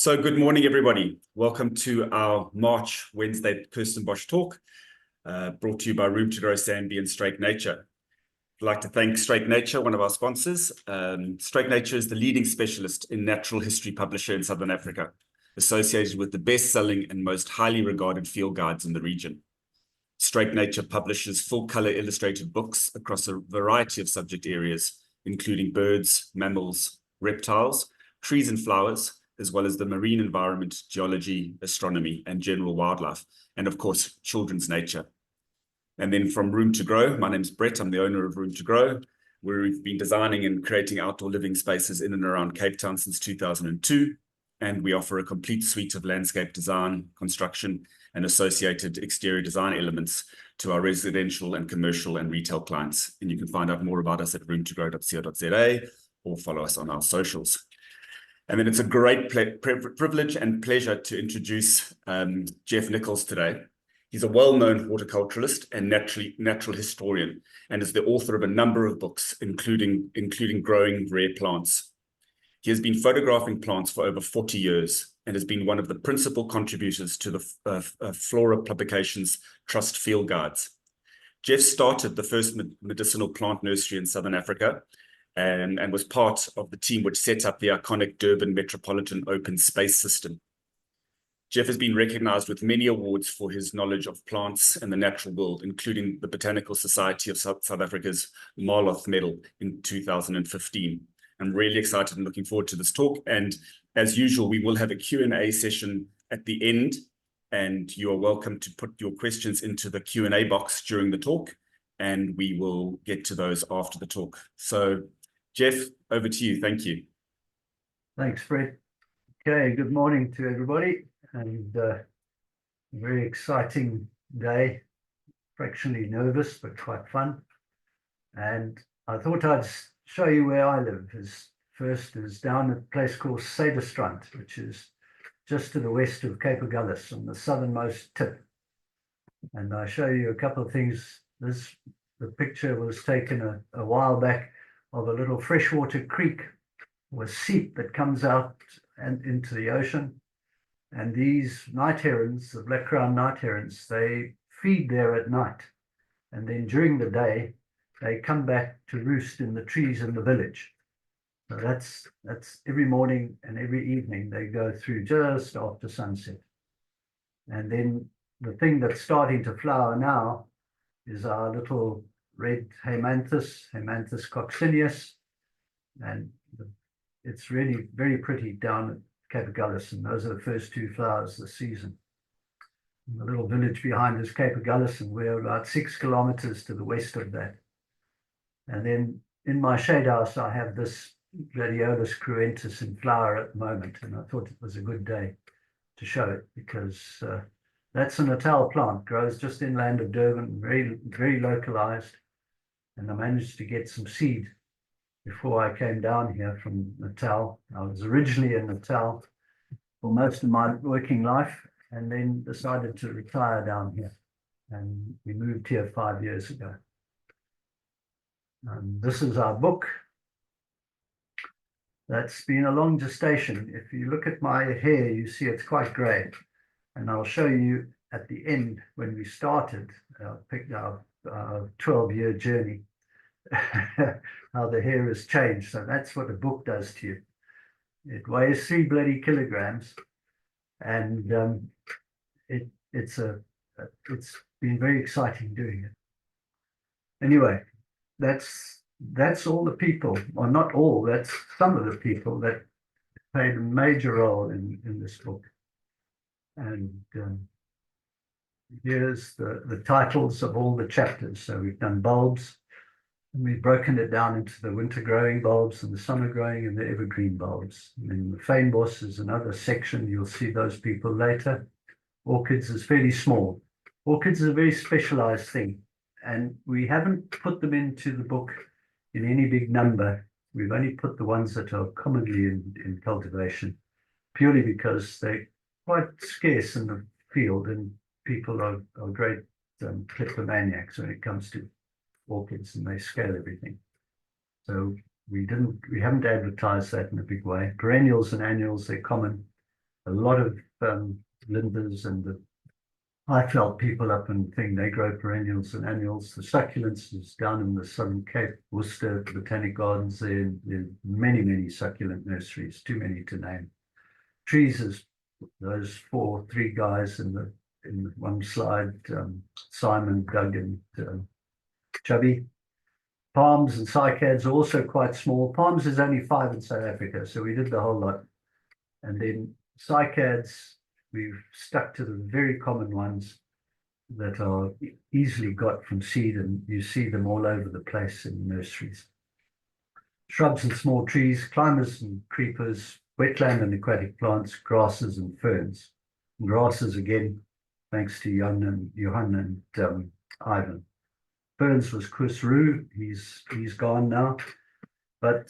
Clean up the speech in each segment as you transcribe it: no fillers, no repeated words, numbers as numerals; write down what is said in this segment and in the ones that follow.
So good morning, everybody. Welcome to our March Wednesday Kirstenbosch talk, brought to you by RoomToGrow, Sandy and Straight Nature. I'd like to thank Straight Nature, one of our sponsors. Straight Nature is the leading specialist in natural history publisher in Southern Africa, associated with the best-selling and most highly regarded field guides in the region. Straight Nature publishes full-color illustrated books across a variety of subject areas, including birds, mammals, reptiles, trees and flowers, as well as the marine environment, geology, astronomy, and general wildlife, and of course, children's nature. And then from RoomToGrow, my name's Brett, I'm the owner of RoomToGrow, where we've been designing and creating outdoor living spaces in and around Cape Town since 2002, and we offer a complete suite of landscape design, construction, and associated exterior design elements to our residential and commercial and retail clients. And you can find out more about us at roomtogrow.co.za or follow us on our socials. And then it's a great privilege and pleasure to introduce Geoff Nichols today. He's a well-known horticulturalist and natural historian, and is the author of a number of books, including Growing Rare Plants. He has been photographing plants for over 40 years and has been one of the principal contributors to the Flora Publications Trust Field Guides. Geoff started the first medicinal plant nursery in Southern Africa, and was part of the team which set up the iconic Durban Metropolitan Open Space System. Geoff has been recognized with many awards for his knowledge of plants and the natural world, including the Botanical Society of South Africa's Marloth Medal in 2015. I'm really excited and looking forward to this talk. And as usual, we will have a Q&A session at the end, and you are welcome to put your questions into the Q&A box during the talk, and we will get to those after the talk. So Geoff, over to you. Thank you. Thanks, Brett. Okay, good morning to everybody, and a very exciting day, fractionally nervous, but quite fun. And I thought I'd show you where I live. First is down at a place called Sadestrand, which is just to the west of Cape Agulhas on the southernmost tip. And I show you a couple of things. The picture was taken a while back of a little freshwater creek or seep that comes out and into the ocean. And these night herons, the black-crowned night herons, they feed there at night. And then during the day, they come back to roost in the trees in the village. So that's every morning and every evening they go through just after sunset. And then the thing that's starting to flower now is our little red haimanthus coccineus, and it's really very pretty down at Cape Agulhas, and those are the first two flowers this season. And the little village behind is Cape Agulhas, and we're about 6 kilometers to the west of that. And then in my shade house, I have this Gladiolus cruentus in flower at the moment, and I thought it was a good day to show it because that's a Natal plant, grows just inland of Durban, very, very localized. And I managed to get some seed before I came down here from Natal. I was originally in Natal for most of my working life, and then decided to retire down here. And we moved here 5 years ago. This is our book. That's been a long gestation. If you look at my hair, you see it's quite grey. And I'll show you at the end, when we started, picked our 12-year journey, how the hair has changed. So that's what a book does to you. It weighs 3 bloody kilograms, and it's been very exciting doing it. Anyway, that's all the people, or not all, that's some of the people that played a major role in this book. And here's the titles of all the chapters. So we've done bulbs, and we've broken it down into the winter growing bulbs and the summer growing and the evergreen bulbs. And then the fynbos is another section. You'll see those people later. Orchids is fairly small. Orchids is a very specialized thing, and we haven't put them into the book in any big number. We've only put the ones that are commonly in cultivation, purely because they're quite scarce in the field, and people are great kleptomaniacs when it comes to orchids, and they scale everything. So we haven't advertised that in a big way. Perennials and annuals, they're common. a lot of linders and the Highveld people up in thing, they grow perennials and annuals. The succulents is down in the Southern Cape, Worcester Botanic Gardens. There are many, many succulent nurseries, too many to name. Trees is those three guys in one slide, Simon, Doug, and Chubby. Palms and cycads are also quite small. Palms is only 5 in South Africa, so we did the whole lot. And then cycads, we've stuck to the very common ones that are easily got from seed, and you see them all over the place in nurseries. Shrubs and small trees, climbers and creepers, wetland and aquatic plants, grasses and ferns. And grasses again, thanks to Johan and Ivan. Ferns was Chris Rue. He's gone now, but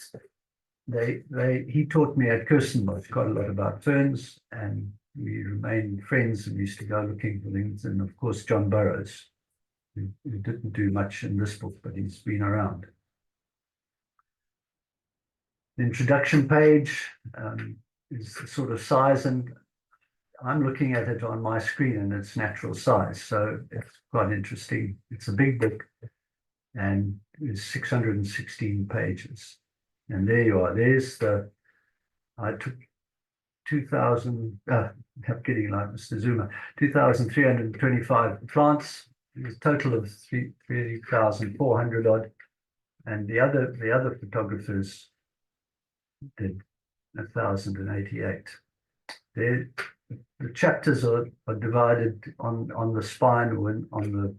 he taught me at Kirstenbosch quite a lot about ferns, and we remained friends and used to go looking for things. And of course, John Burroughs, who didn't do much in this book, but he's been around. The introduction page is the sort of size, and I'm looking at it on my screen and it's natural size, so it's quite interesting. It's a big book and it's 616 pages. And there you are. There's I took 2,000, I'm getting like Mr. Zuma, 2,325 plants, a total of 3,400 odd. And the other photographers did 1,088. The chapters are divided on the spine or on the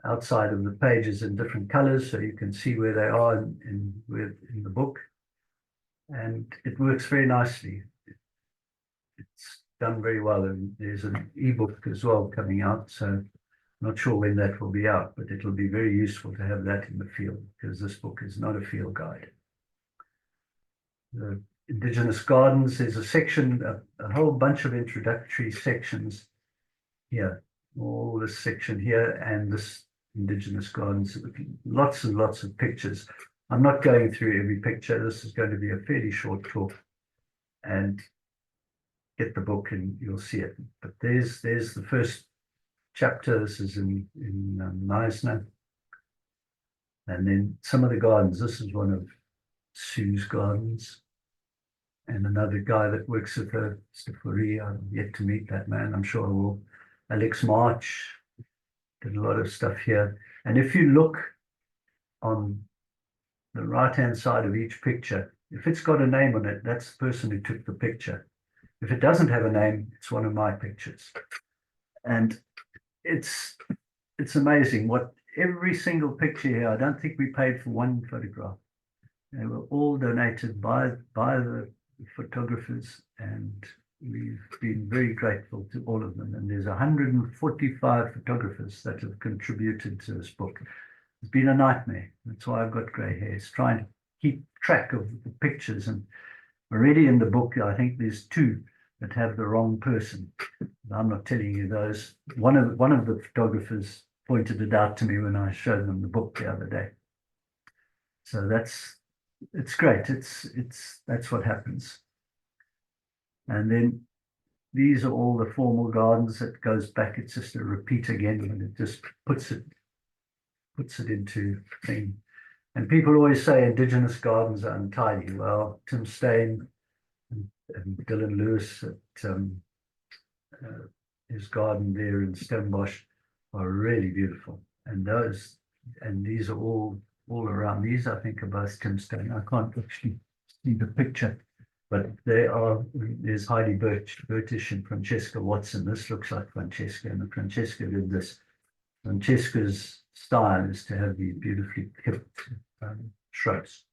outside of the pages in different colors, so you can see where they are in the book. And it works very nicely. It's done very well, and there's an ebook as well coming out, so I'm not sure when that will be out, but it'll be very useful to have that in the field, because this book is not a field guide. The Indigenous Gardens, there's a section, a whole bunch of introductory sections here, all this section here, and this Indigenous Gardens, lots and lots of pictures. I'm not going through every picture. This is going to be a fairly short talk, and get the book and you'll see it. But there's the first chapter. This is in Neisner. And then some of the gardens. This is one of Sue's gardens. And another guy that works with her, Stefori. I've yet to meet that man. I'm sure I will. Alex March did a lot of stuff here. And if you look on the right-hand side of each picture, if it's got a name on it, that's the person who took the picture. If it doesn't have a name, it's one of my pictures. And it's amazing what every single picture here, I don't think we paid for one photograph. They were all donated by the photographers, and we've been very grateful to all of them. And there's 145 photographers that have contributed to this book. It's been a nightmare. That's why I've got grey hair. It's trying to keep track of the pictures. And already in the book, I think there's 2 that have the wrong person. I'm not telling you those. One of the photographers pointed it out to me when I showed them the book the other day. So it's great. That's what happens. And then these are all the formal gardens. That goes back. It's just a repeat again, and it just puts it into thing. And people always say Indigenous gardens are untidy. Well, Tim Stain and Dylan Lewis at his garden there in Kirstenbosch are really beautiful. And these are all around. These, I think, are both Tim Stain. I can't actually see the picture, but there's Heidi Burtish and Francesca Watson. This looks like Francesca, and Francesca did this. Francesca's style is to have these beautifully clipped shrubs.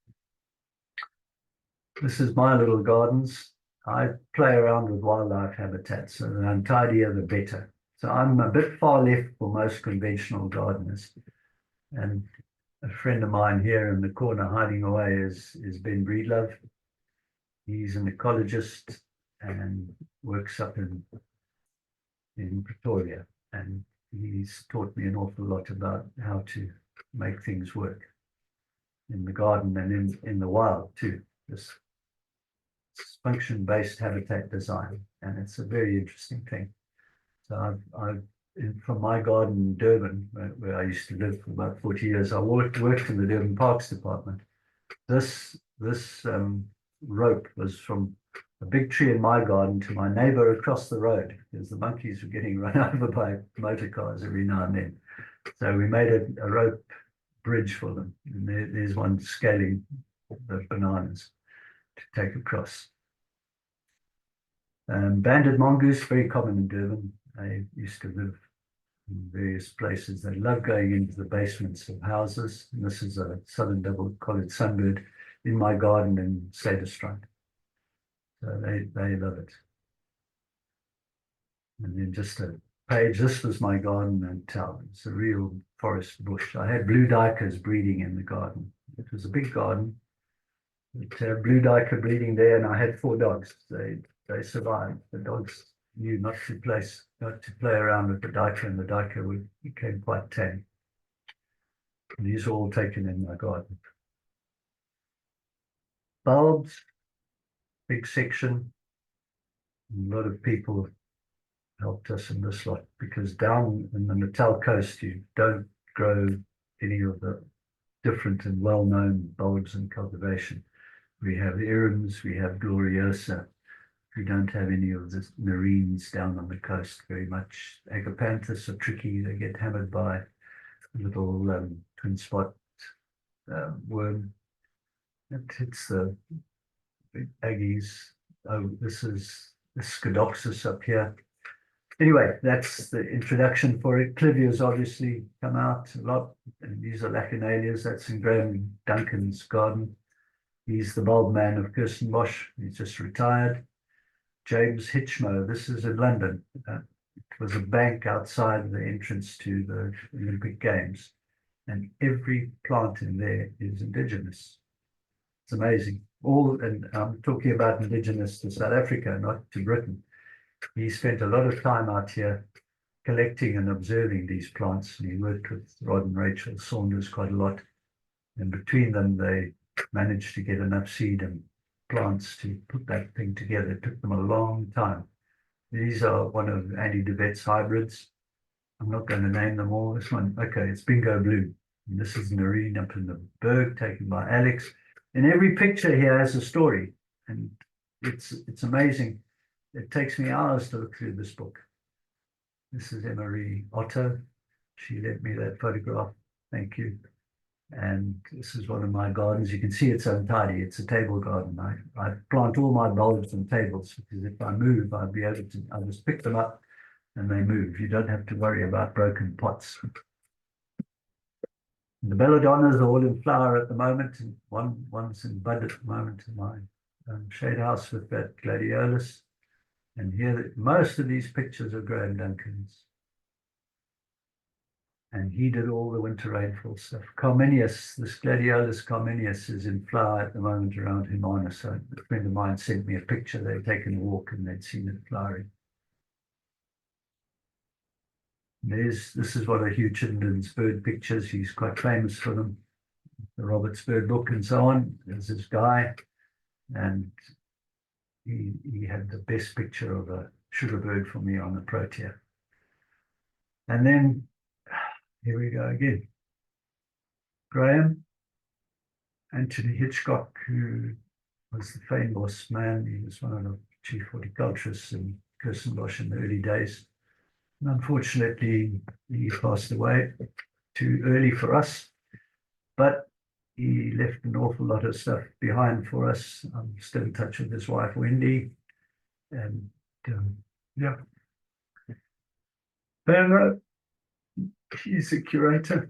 This is my little gardens. I play around with wildlife habitats, so the untidier the better. So I'm a bit far left for most conventional gardeners. And a friend of mine here in the corner hiding away is Ben Breedlove. He's an ecologist and works up in Pretoria. And he's taught me an awful lot about how to make things work in the garden and in the wild too. function-based habitat design, and it's a very interesting thing. So from my garden in Durban, where I used to live for about 40 years, I worked in the Durban Parks Department. This rope was from a big tree in my garden to my neighbor across the road, because the monkeys were getting run over by motor cars every now and then. So we made a rope bridge for them. And there's one scaling the bananas to take across. Banded mongoose, very common in Durban. I used to live in various places. They love going into the basements of houses. And this is a southern double-collared sunbird in my garden in Sadestraat. So they love it. And then just a page. This was my garden in town. It's a real forest bush. I had blue duikers breeding in the garden. It was a big garden. Blue duiker breeding there, and I had 4 dogs. They survived. The dogs knew not to play around with the duiker, and the duiker became quite tame. And these are all taken in my garden. Bulbs, big section. A lot of people helped us in this lot, because down in the Natal coast, you don't grow any of the different and well-known bulbs in cultivation. We have Irums, we have Gloriosa. We don't have any of the marines down on the coast very much. Agapanthus are tricky. They get hammered by a little twin spot worm. It hits the big Aggies. Oh, this is the Scadoxus up here. Anyway, that's the introduction for it. Clivias obviously come out a lot. And these are Lachinalias. That's in Graham Duncan's garden. He's the bulb man of Kirstenbosch. He's just retired. James Hitchmo, this is in London. It was a bank outside the entrance to the Olympic Games. And every plant in there is indigenous. It's amazing. And I'm talking about indigenous to South Africa, not to Britain. He spent a lot of time out here collecting and observing these plants. And he worked with Rod and Rachel Saunders quite a lot. And between them, they managed to get enough seed and plants to put that thing together. It took them a long time. These are one of Andy DeVet's hybrids. I'm not going to name them all. This one, okay, it's Bingo Blue. And this is Nareen up in the Berg, taken by Alex. And every picture here has a story. And it's amazing. It takes me hours to look through this book. This is Emery Otto. She lent me that photograph. Thank you. And this is one of my gardens. You can see it's untidy. It's a table garden. I plant all my bulbs on tables, because if I move, I'll just pick them up and they move. You don't have to worry about broken pots. The belladonnas are all in flower at the moment. One's in bud at the moment in my shade house with that gladiolus. And here, most of these pictures are Graham Duncan's. And he did all the winter rainfall stuff. Carminius, this Gladiolus Carminius is in flower at the moment around Humana. So a friend of mine sent me a picture. They'd taken a walk and they'd seen it flowering. This is one of Hugh Chittenden's bird pictures. He's quite famous for them. The Roberts Bird Book and so on. There's this guy. And he had the best picture of a sugar bird for me on the Protea. And then here we go again. Graham, Anthony Hitchcock, who was the famous man. He was one of the chief horticulturists in Kirstenbosch in the early days. And unfortunately, he passed away too early for us. But he left an awful lot of stuff behind for us. I'm still in touch with his wife, Wendy. And yeah. Bernard, he's a curator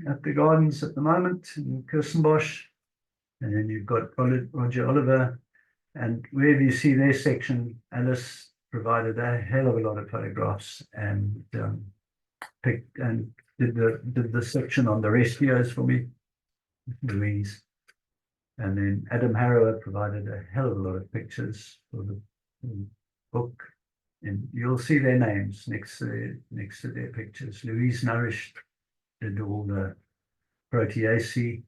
at the gardens at the moment in Kirstenbosch. And then you've got Roger Oliver. And wherever you see their section, Alice provided a hell of a lot of photographs and picked and did the section on the restios for me, Louise. And then Adam Harrower provided a hell of a lot of pictures for the book. And you'll see their names next to their pictures. Louise Nourished did all the Proteaceae.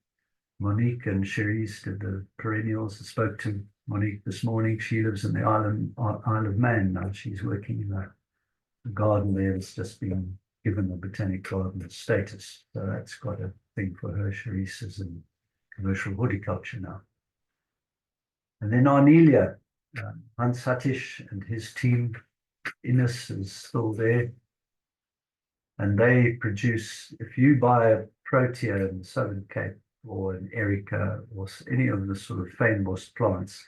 Monique and Cherise did the perennials. I spoke to Monique this morning. She lives in the Isle of Man now. She's working in a garden there that's just been given the botanic garden status. So that's quite a thing for her. Charisse is in commercial horticulture now. And then Arnelia, Hans Hattisch and his team, Innes is still there. And they produce, if you buy a Protea in the Southern Cape or an Erica or any of the sort of fynbos plants,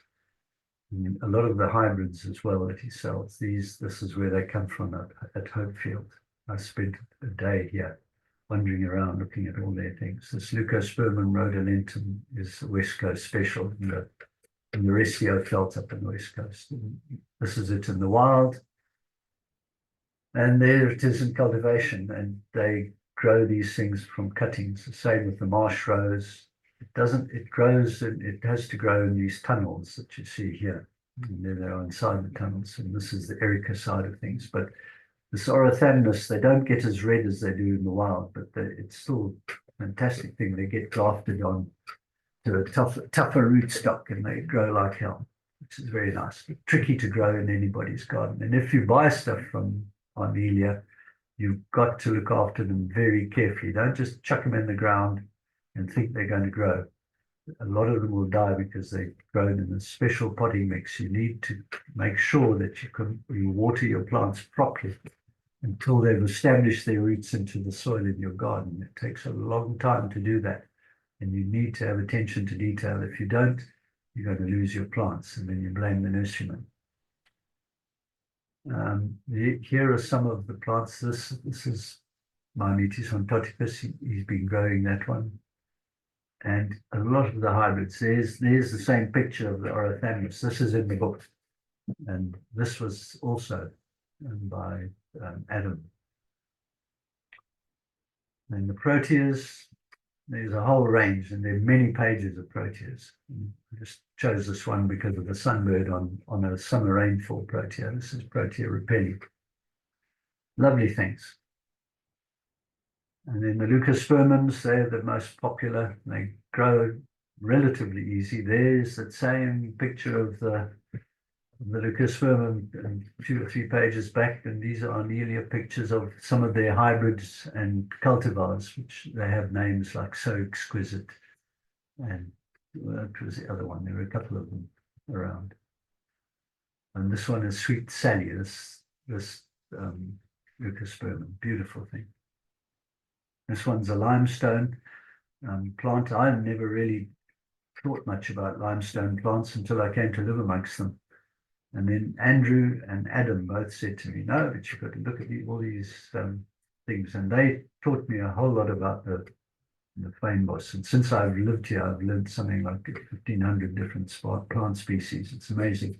and a lot of the hybrids as well that he sells, this is where they come from at Hopefield. I spent a day here wandering around looking at all their things. This Leucospermum rhodolentum is a West Coast special, and the Recio felt up in the West Coast. And this is it in the wild. And there it is in cultivation, and they grow these things from cuttings. The same with the marsh rose. It grows, and it has to grow in these tunnels that you see here. And there they are inside the tunnels, and this is the Erica side of things. But this Orothamnus, they don't get as red as they do in the wild, but it's still a fantastic thing. They get grafted on to a tougher rootstock, and they grow like hell, which is very nice. Tricky to grow in anybody's garden. And if you buy stuff from Arnelia, you've got to look after them very carefully. Don't just chuck them in the ground and think they're going to grow. A lot of them will die because they're grown in a special potting mix. You need to make sure that you water your plants properly until they've established their roots into the soil in your garden. It takes a long time to do that, and you need to have attention to detail. If you don't, you're going to lose your plants, and then you blame the nurseryman. Here are some of the plants. This is Myometes ontotipus. He's been growing that one. And a lot of the hybrids, there's the same picture of the Orothamnus. This is in the book. And this was also by Adam. And the Proteas, there's a whole range, and there are many pages of Proteas. I just chose this one because of the sunbird on a summer rainfall Protea. This is Protea repelli. Lovely things. And then the Leucospermums, they're the most popular. They grow relatively easy. There's that same picture of the Leucospermum 2 or 3 pages back, and these are Arnelia pictures of some of their hybrids and cultivars, which they have names like So Exquisite, and that was the other one. There were a couple of them around. And this one is Sweet Sally, this Leucospermum, beautiful thing. This one's a limestone plant. I never really thought much about limestone plants until I came to live amongst them. And then Andrew and Adam both said to me, no, but you've got to look at all these things. And they taught me a whole lot about the fynbos. And since I've lived here, I've learned something like 1,500 different plant species. It's amazing.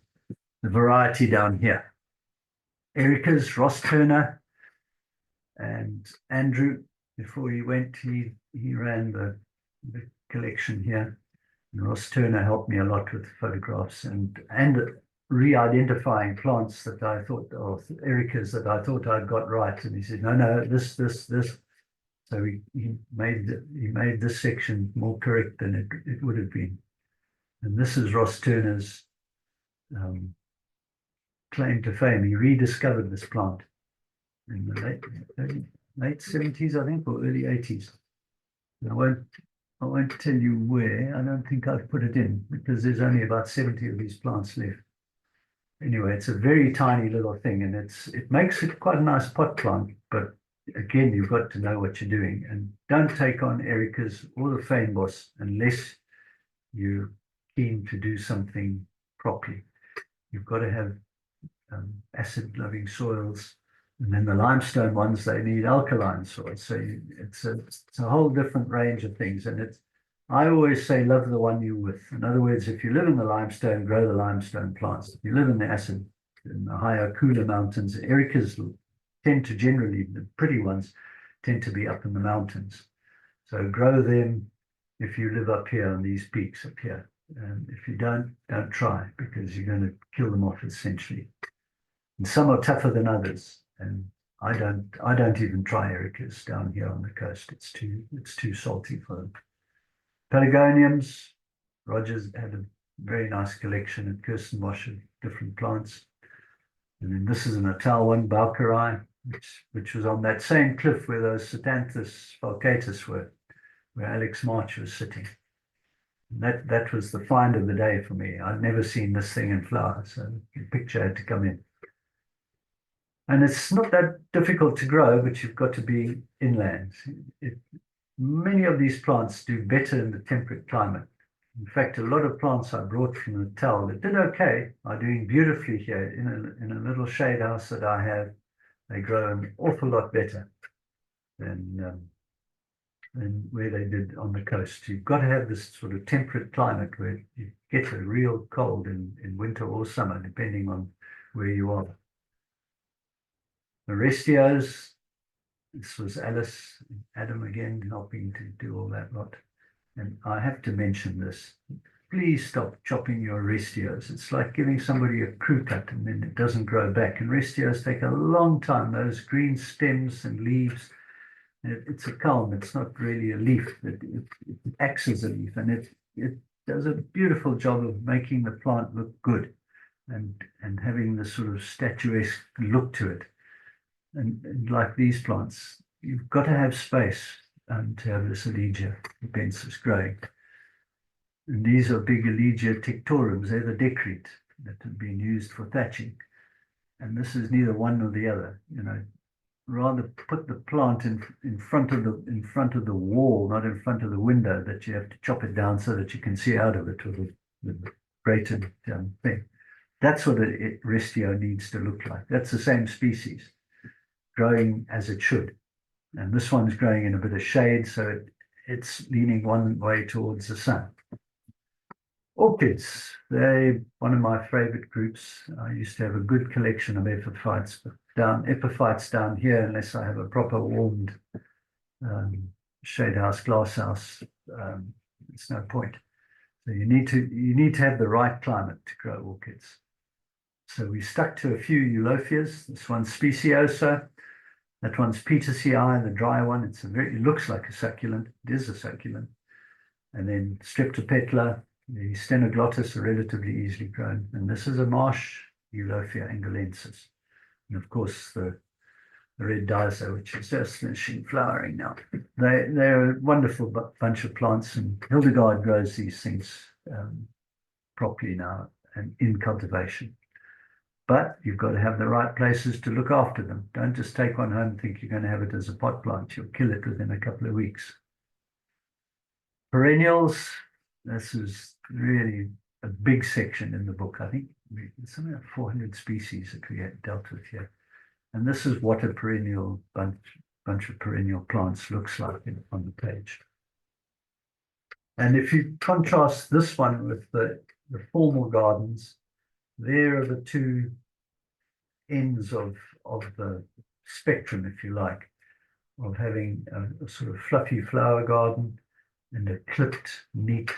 The variety down here. Erica's, Ross Turner, and Andrew, before he went, he ran the collection here. And Ross Turner helped me a lot with photographs and re-identifying plants that I thought, or Ericas that I thought I'd got right. And he said, no, this. So he made this section more correct than it would have been. And this is Ross Turner's claim to fame. He rediscovered this plant in the late 70s, I think, or early 80s. I won't tell you where. I don't think I've put it in because there's only about 70 of these plants left. Anyway, it's a very tiny little thing, and it makes it quite a nice pot plant. But again, you've got to know what you're doing, and don't take on Ericas or the fynbos unless you're keen to do something properly. You've got to have acid-loving soils. And then the limestone ones, they need alkaline soil. So it's a whole different range of things. And I always say, love the one you're with. In other words, if you live in the limestone, grow the limestone plants. If you live in the acid, in the higher, cooler mountains, Ericas tend to generally, the pretty ones, tend to be up in the mountains. So grow them if you live up here on these peaks up here. And if you don't try, because you're going to kill them off essentially. And some are tougher than others. And I don't even try Ericas down here on the coast. It's too salty for them. Pelargoniums, Roger's had very nice collection at Kirstenbosch of different plants. And then this is a Natal one, Baukerai, which was on that same cliff where those Cetanthus falcatus were, where Alex March was sitting. And that was the find of the day for me. I'd never seen this thing in flower, so the picture had to come in. And it's not that difficult to grow, but you've got to be inland. Many of these plants do better in the temperate climate. In fact, a lot of plants I brought from Natal that did okay are doing beautifully here in a little shade house that I have. They grow an awful lot better than where they did on the coast. You've got to have this sort of temperate climate where you get a real cold in winter or summer, depending on where you are. Arestios, this was Alice, Adam again, helping to do all that lot. And I have to mention this. Please stop chopping your Arestios. It's like giving somebody a crew cut and then it doesn't grow back. And Arestios take a long time. Those green stems and leaves, it's a culm. It's not really a leaf. It acts as a leaf, and it does a beautiful job of making the plant look good and having this sort of statuesque look to it. And like these plants, you've got to have space to have this Elegia pensis growing. And these are big Elegia tictorums. They're the decrete that have been used for thatching. And this is neither one nor the other. You know, rather put the plant in front of the wall, not in front of the window, that you have to chop it down so that you can see out of it with the braided thing. That's what a Restio needs to look like. That's the same species, growing as it should. And this one's growing in a bit of shade, so it's leaning one way towards the sun. Orchids, they're one of my favorite groups. I used to have a good collection of epiphytes, but epiphytes down here, unless I have a proper warmed shade house, glass house, it's no point. So you need to have the right climate to grow orchids. So we stuck to a few Eulophias. This one's Speciosa. That one's Petersii, the dry one. It looks like a succulent. It is a succulent. And then Streptopetla, the Stenoglottis are relatively easily grown. And this is a marsh Eulophia angolensis. And of course, the red Dizo, which is just finishing flowering now. They're a wonderful bunch of plants, and Hildegard grows these things properly now and in cultivation. But you've got to have the right places to look after them. Don't just take one home and think you're going to have it as a pot plant. You'll kill it within a couple of weeks. Perennials, this is really a big section in the book. I think there's something like 400 species that we get dealt with here. And this is what a perennial bunch of perennial plants looks like on the page. And if you contrast this one with the formal gardens, there are the two ends of the spectrum, if you like, of having a sort of fluffy flower garden and a clipped, neat,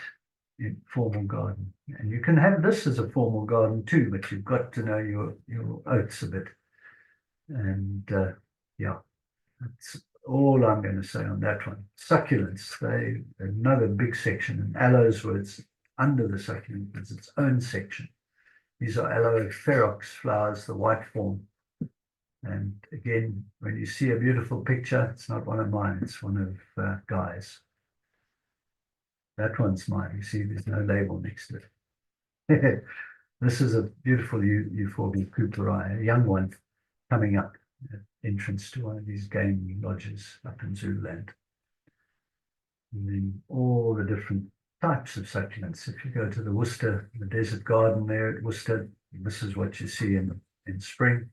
formal garden. And you can have this as a formal garden too, but you've got to know your oats a bit. And yeah, that's all I'm going to say on that one. Succulents, another big section, and aloes, where it's under the succulent, it's its own section. These are aloe ferox flowers, the white form. And again, when you see a beautiful picture, it's not one of mine, it's one of Guy's. That one's mine. You see, there's no label next to it. This is a beautiful Euphorbia cooperi, a young one coming up, entrance to one of these game lodges up in Zululand. And then all the different types of succulents. If you go to the Worcester, the desert garden there at Worcester, this is what you see in spring.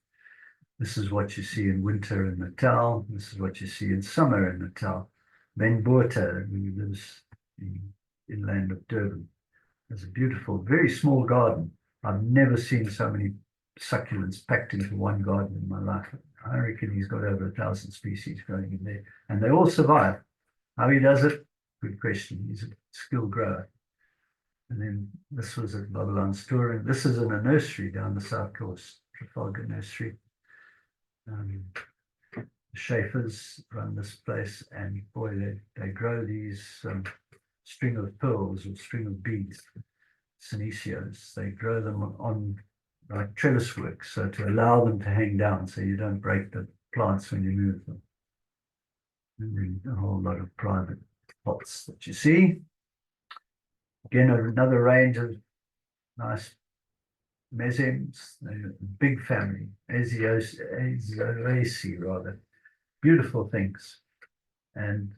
This is what you see in winter in Natal. This is what you see in summer in Natal. Ben Boerta, who lives inland of Durban, has a beautiful, very small garden. I've never seen so many succulents packed into one garden in my life. I reckon he's got over 1,000 species growing in there, and they all survive. How he does it? Good question. He's a skilled grower. And then this was at Babylon Store. This is in a nursery down the south coast, Trafalgar Nursery. The Schaefers run this place, and boy, they grow these string of pearls or string of beads. senecios. They grow them on like trellis work, so to allow them to hang down so you don't break the plants when you move them. And then a whole lot of private pots that you see. Again, another range of nice mesems, a big family, Azoaceae rather, beautiful things. And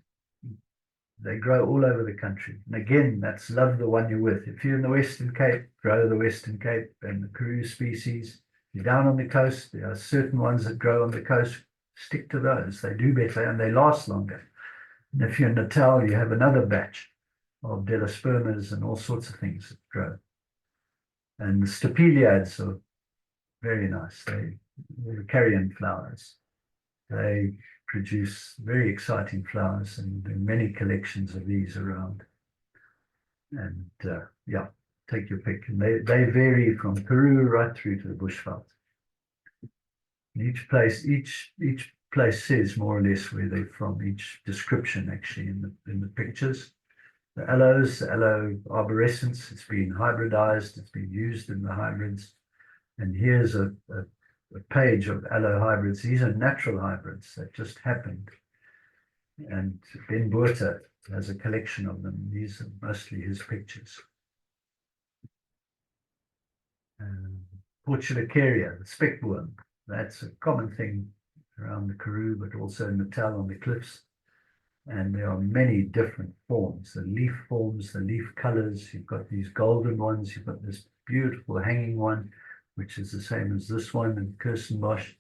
they grow all over the country. And again, that's love the one you're with. If you're in the Western Cape, grow the Western Cape and the Karoo species. If you're down on the coast, there are certain ones that grow on the coast. Stick to those. They do better and they last longer. And if you're in Natal, you have another batch of delospermas and all sorts of things that grow. And the stapeliads are very nice. They're carrion flowers. They produce very exciting flowers, and there are many collections of these around. And yeah, take your pick. And they vary from Peru right through to the bushveld. Each place says more or less where they're from, each description actually in the pictures. The aloes, the aloe arborescens, it's been hybridized, it's been used in the hybrids. And here's a page of aloe hybrids. These are natural hybrids that just happened. And Ben Buerta has a collection of them. These are mostly his pictures. Portulacaria, the speckworm. That's a common thing around the Karoo, but also in Natal on the cliffs. And there are many different forms, the leaf forms, the leaf colors. You've got these golden ones. You've got this beautiful hanging one, which is the same as this one in Kirstenbosch.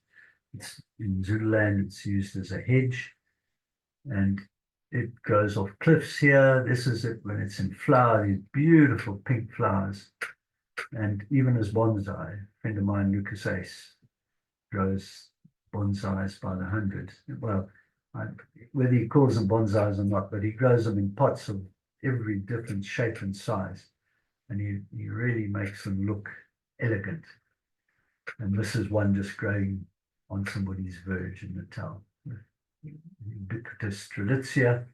It's in Zululand, it's used as a hedge. And it grows off cliffs here. This is it when it's in flower, these beautiful pink flowers. And even as bonsai, a friend of mine, Lucas Ace, grows bonsais by the hundred. Well, whether he calls them bonsais or not, but he grows them in pots of every different shape and size. And he really makes them look elegant. And this is one just growing on somebody's verge in Natal. Ubiquitous Strelitzia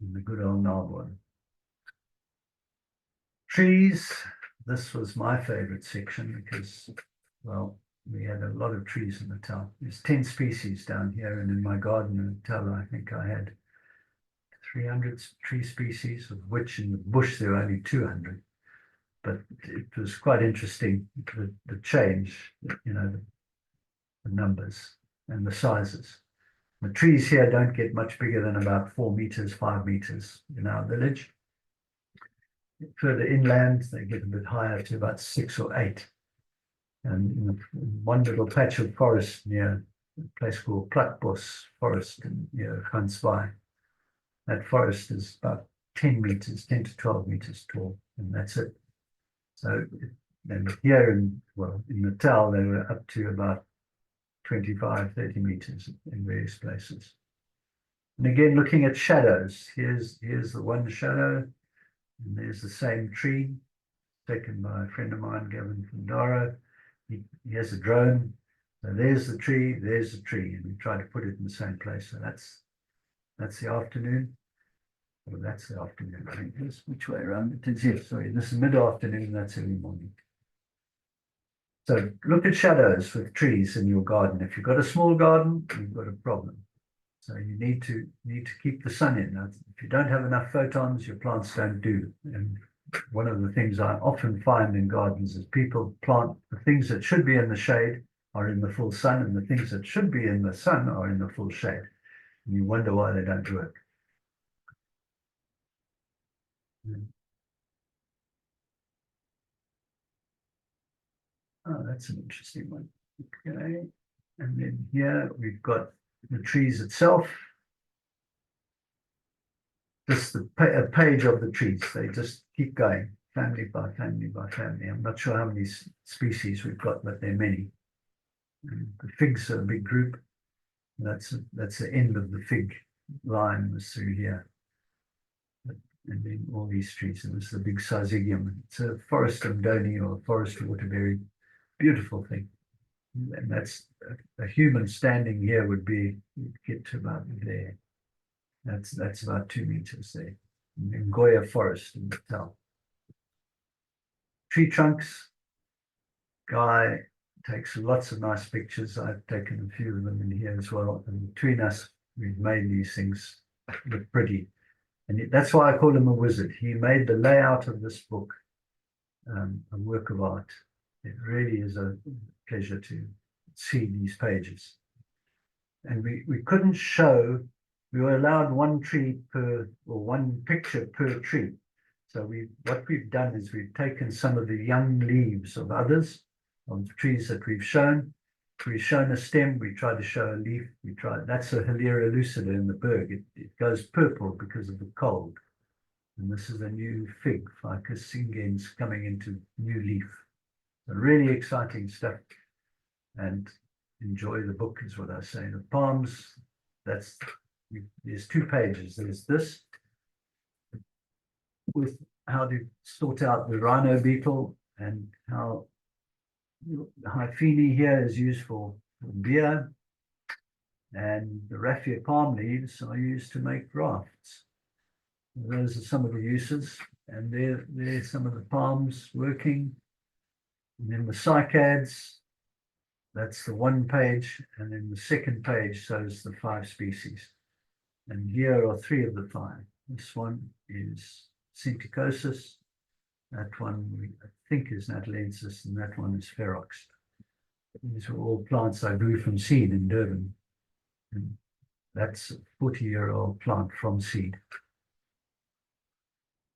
and the good old Narbonne. Trees. This was my favorite section because, well, we had a lot of trees in Natal. There's 10 species down here, and in my garden in Natal, I think I had 300 tree species, of which in the bush there were only 200. But it was quite interesting, the change, you know, the numbers and the sizes. The trees here don't get much bigger than about 4 meters, 5 meters in our village. Further inland, they get a bit higher to about 6 or 8. And in one little patch of forest near a place called Platbos Forest near Gansbaai, that forest is about 10 meters, 10 to 12 meters tall, and that's it. So, and here in Natal, they were up to about 25, 30 meters in various places. And again, looking at shadows, here's the one shadow, and there's the same tree taken by a friend of mine, Gavin from Daro. He has a drone. So there's the tree, and we try to put it in the same place. So that's the afternoon. Well, that's the afternoon. I think this which way around it is here. Sorry, this is mid-afternoon, that's early morning. So look at shadows with trees in your garden. If you've got a small garden, you've got a problem. So you need to keep the sun in. Now, if you don't have enough photons, your plants don't do. And one of the things I often find in gardens is people plant the things that should be in the shade are in the full sun, and the things that should be in the sun are in the full shade. And you wonder why they don't work. Oh, that's an interesting one. Okay. And then here we've got the trees itself. Just a page of the trees. They just keep going, family by family by family. I'm not sure how many species we've got, but there are many. And the figs are a big group. That's the end of the fig line was through here. And then all these trees. And this is the big Syzygium. It's a forest Amdoni or forest waterberry. Beautiful thing. And that's a human standing here would get to about there. That's about 2 meters there. In Goya Forest in Natal. tree trunks. Guy takes lots of nice pictures. I've taken a few of them in here as well. And between us, we've made these things look pretty. And that's why I call him a wizard. He made the layout of this book a work of art. It really is a pleasure to see these pages. And we couldn't show, we were allowed one tree per, or one picture per tree. So what we've done is we've taken some of the young leaves of others, of trees that we've shown. We've shown a stem, we tried to show a leaf, that's a Hilera lucida in the Berg. It goes purple because of the cold. And this is a new fig, Ficus singens, coming into new leaf. So really exciting stuff. And enjoy the book is what I say. The palms, there's 2 pages. There's this with how to sort out the rhino beetle and how Hyphene here is used for beer, and the raffia palm leaves are used to make rafts. Those are some of the uses, and there's some of the palms working. And then the cycads, that's the 1 page, and then the 2nd page shows the 5 species. And here are 3 of the 5. This one is Syntychosis. That one I think is Natalensis, and that one is Ferox. These are all plants I grew from seed in Durban. And that's a 40-year-old plant from seed.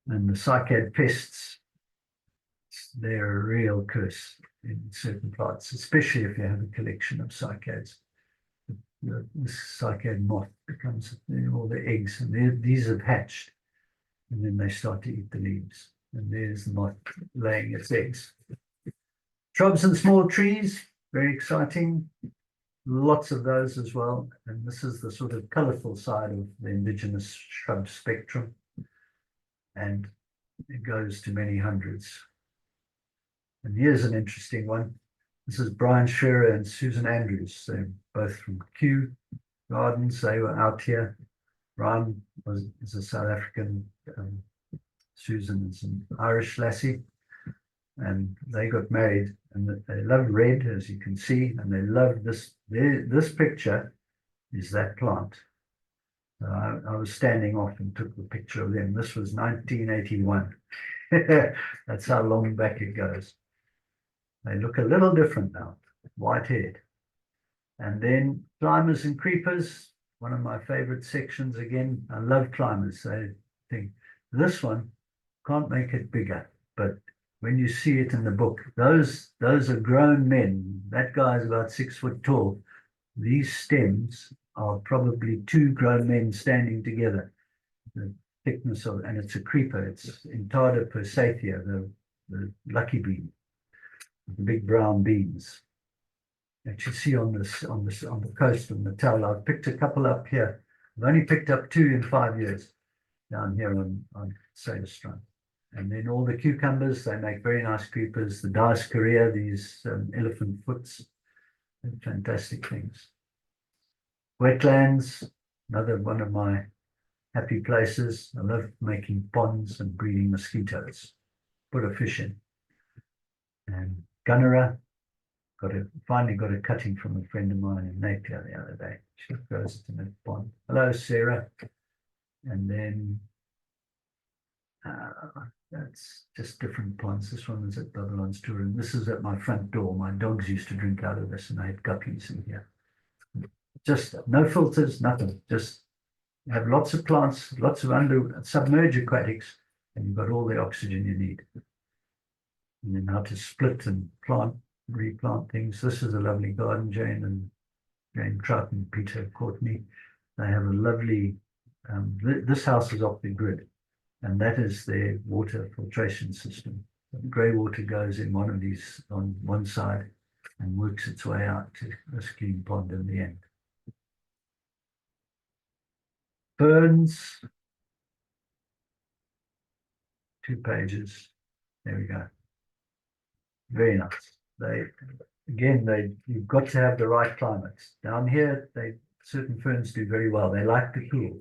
And the cycad pests, they're a real curse in certain plants, especially if you have a collection of cycads. This cycad moth becomes all the eggs, and these have hatched, and then they start to eat the leaves. And there's the moth laying its eggs. Shrubs and small trees, very exciting. Lots of those as well. And this is the sort of colorful side of the indigenous shrub spectrum. And it goes to many hundreds. And here's an interesting one. This is Brian Shearer and Susan Andrews. They're both from Kew Gardens. They were out here. Brian is a South African. Susan is an Irish lassie, and they got married, and they love red, as you can see, and they love this. This picture is that plant. I was standing off and took the picture of them. This was 1981. That's how long back it goes. They look a little different now, white-haired. And then climbers and creepers, one of my favorite sections again. I love climbers. I think this one, can't make it bigger, but when you see it in the book, those are grown men. That guy's about 6 foot tall. These stems are probably 2 grown men standing together. The thickness of, and it's a creeper. It's Entada persatia, the lucky bean, the big brown beans that you see on the coast of Natal. I've picked a couple up here. I've only picked up 2 in 5 years down here on Sailorstrand. And then all the cucumbers, they make very nice creepers. The Dioscorea, these elephant foots, fantastic things. Wetlands, another one of my happy places. I love making ponds and breeding mosquitoes. Put a fish in. And Gunnera, finally got a cutting from a friend of mine in Napier the other day. She grows it in a pond. Hello, Sarah. And then that's just different ponds. This one is at Babylon's Touring. This is at my front door. My dogs used to drink out of this, and I had guppies in here. Just no filters, nothing. Just have lots of plants, lots of submerged aquatics, and you've got all the oxygen you need. And then how to split and plant, replant things. This is a lovely garden, Jane Trout and Peter Courtney. They have a lovely, this house is off the grid. And that is their water filtration system. The grey water goes in one of these on one side and works its way out to this clean pond in the end. Ferns, 2 pages. There we go. Very nice. You've got to have the right climates. Down here, certain ferns do very well. They like the cool.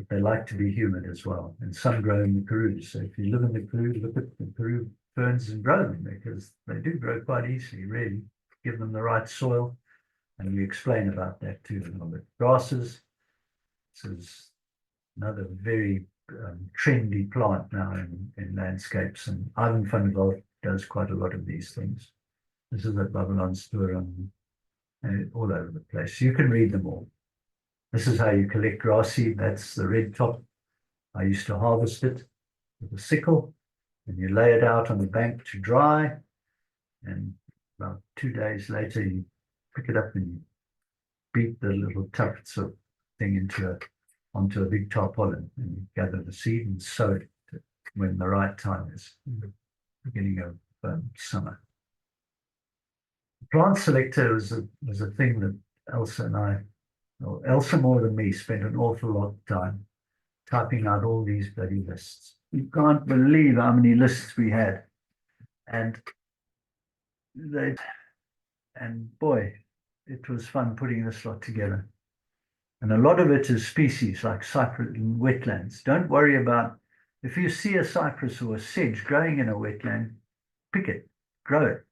They like to be humid as well, and some grow in the Karoo. So if you live in the Karoo, look at the Karoo ferns and grow them, because they do grow quite easily, really. Give them the right soil, and we explain about that too a little bit. Grasses, this is another very trendy plant now in landscapes, and Ivan van der Walt does quite a lot of these things. This is at Babylon Store and all over the place. You can read them all. This is how you collect grass seed. That's the red top. I used to harvest it with a sickle, and you lay it out on the bank to dry, and about 2 days later you pick it up and you beat the little tufts of thing onto a big tarpaulin, and you gather the seed and sow it when the right time is, the beginning of summer. Plant selector was a thing that Elsa and I, or Elsa more than me, spent an awful lot of time typing out all these bloody lists. You can't believe how many lists we had. And boy, it was fun putting this lot together. And a lot of it is species like cypress in wetlands. Don't worry about, if you see a cypress or a sedge growing in a wetland, pick it, grow it.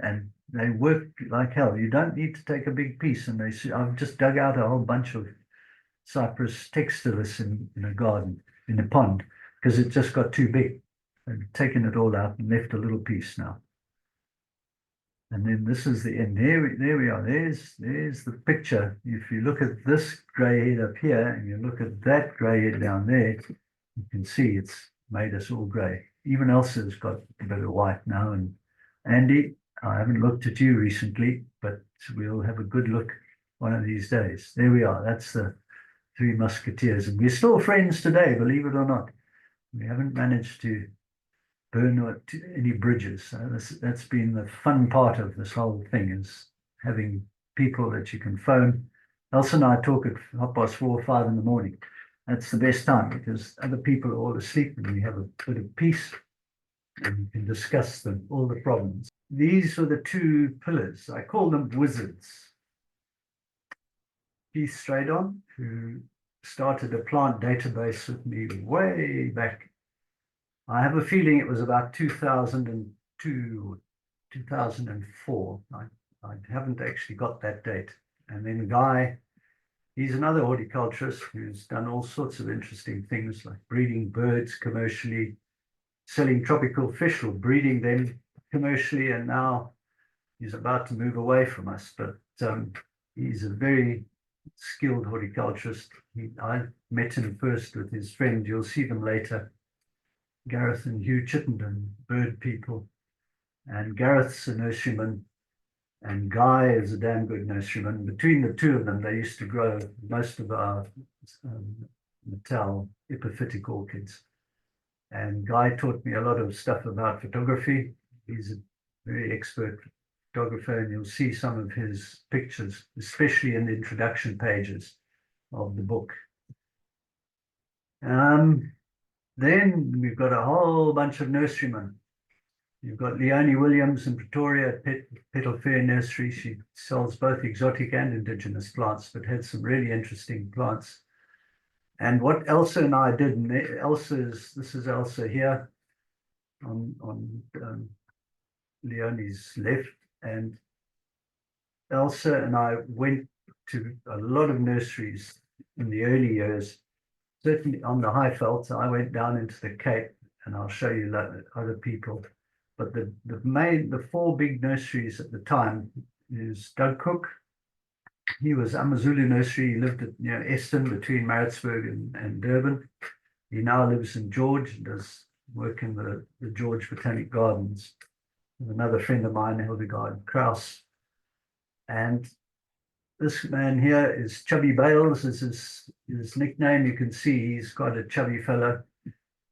And they work like hell. You don't need to take a big piece. And I've just dug out a whole bunch of cypress textilis in a garden, in a pond, because it just got too big. I've taken it all out and left a little piece now. And then this is the end. There we are. There's the picture. If you look at this grey head up here and you look at that grey head down there, you can see it's made us all grey. Even Elsa's got a bit of white now. And Andy, I haven't looked at you recently, but we'll have a good look one of these days. There we are. That's the Three Musketeers. And we're still friends today, believe it or not. We haven't managed to burn any bridges. So that's been the fun part of this whole thing, is having people that you can phone. Elsa and I talk at 4:30 or 5 in the morning. That's the best time, because other people are all asleep and we have a bit of peace and you can discuss all the problems. These were the two pillars. I call them wizards. Keith Stradon, who started a plant database with me way back. I have a feeling it was about 2002, 2004. I haven't actually got that date. And then Guy, he's another horticulturist who's done all sorts of interesting things, like breeding birds commercially, selling tropical fish or breeding them commercially, and now he's about to move away from us. But he's a very skilled horticulturist. I met him first with his friend, you'll see them later, Gareth and Hugh Chittenden, bird people. And Gareth's a nurseryman, and Guy is a damn good nurseryman. Between the two of them, they used to grow most of our Natal epiphytic orchids. And Guy taught me a lot of stuff about photography. He's a very expert photographer, and you'll see some of his pictures, especially in the introduction pages of the book. Then we've got a whole bunch of nurserymen. You've got Leonie Williams in Pretoria at Petal Fair Nursery. She sells both exotic and indigenous plants, but had some really interesting plants. And what Elsa and I did, and this is Elsa here on Leonie's left, and Elsa and I went to a lot of nurseries in the early years, certainly on the Highveld. I went down into the Cape, and I'll show you other people. But the four big nurseries at the time is Doug Cook. He was Amazulu Nursery. He lived at Eston, between Maritzburg and Durban. He now lives in George and does work in the George Botanic Gardens. With another friend of mine, Hildegard Kraus. And this man here is Chubby Bales, is his nickname. You can see he's quite a chubby fellow.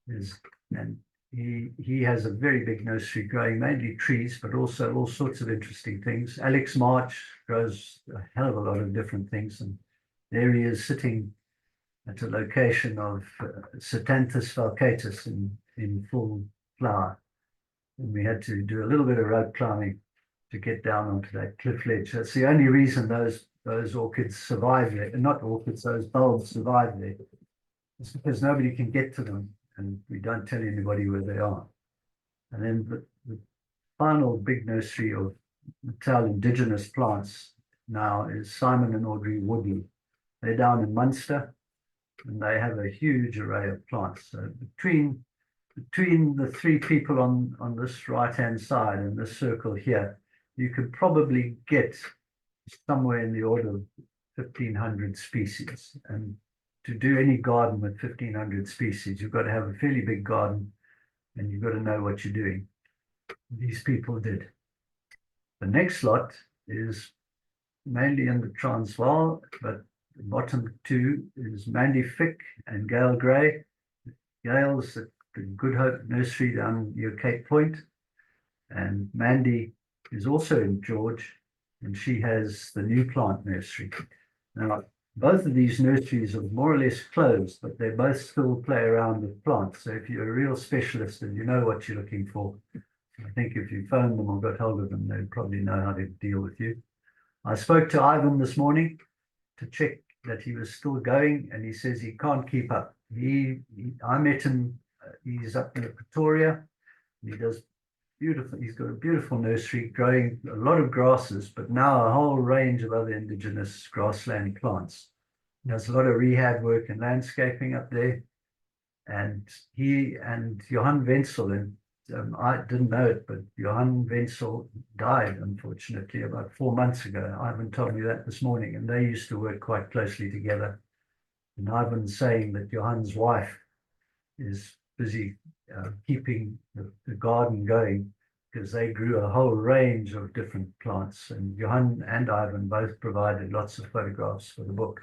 And he has a very big nursery, growing mainly trees, but also all sorts of interesting things. Alex March grows a hell of a lot of different things. And there he is sitting at a location of Satanthus falcatus in full flower. And we had to do a little bit of rope climbing to get down onto that cliff ledge. That's the only reason those orchids survive there. And not orchids, those bulbs survive there. It's because nobody can get to them, and we don't tell anybody where they are. And then the final big nursery of Natal indigenous plants now is Simon and Audrey Woodley. They're down in Munster, and they have a huge array of plants. So between the three people on this right-hand side and this circle here, you could probably get somewhere in the order of 1,500 species. And to do any garden with 1,500 species, you've got to have a fairly big garden, and you've got to know what you're doing. These people did. The next lot is mainly in the Transvaal, but the bottom two is Mandy Fick and Gail Gray. Gail's at the Good Hope Nursery down near Cape Point, and Mandy is also in George, and she has the New Plant Nursery. Now, both of these nurseries are more or less closed, but they both still play around with plants. So if you're a real specialist and you know what you're looking for, I think if you phoned them or got hold of them, they'd probably know how to deal with you. I spoke to Ivan this morning to check that he was still going, and he says he can't keep up. I met him, he's up in Pretoria. He does beautiful, he's got a beautiful nursery growing a lot of grasses, but now a whole range of other indigenous grassland plants. There's a lot of rehab work and landscaping up there. And he and Johan Wenzel, and I didn't know it, but Johan Wenzel died, unfortunately, about 4 months ago. Ivan told me that this morning, and they used to work quite closely together. And Ivan's saying that Johan's wife is busy keeping the garden going, because they grew a whole range of different plants. And Johan and Ivan both provided lots of photographs for the book.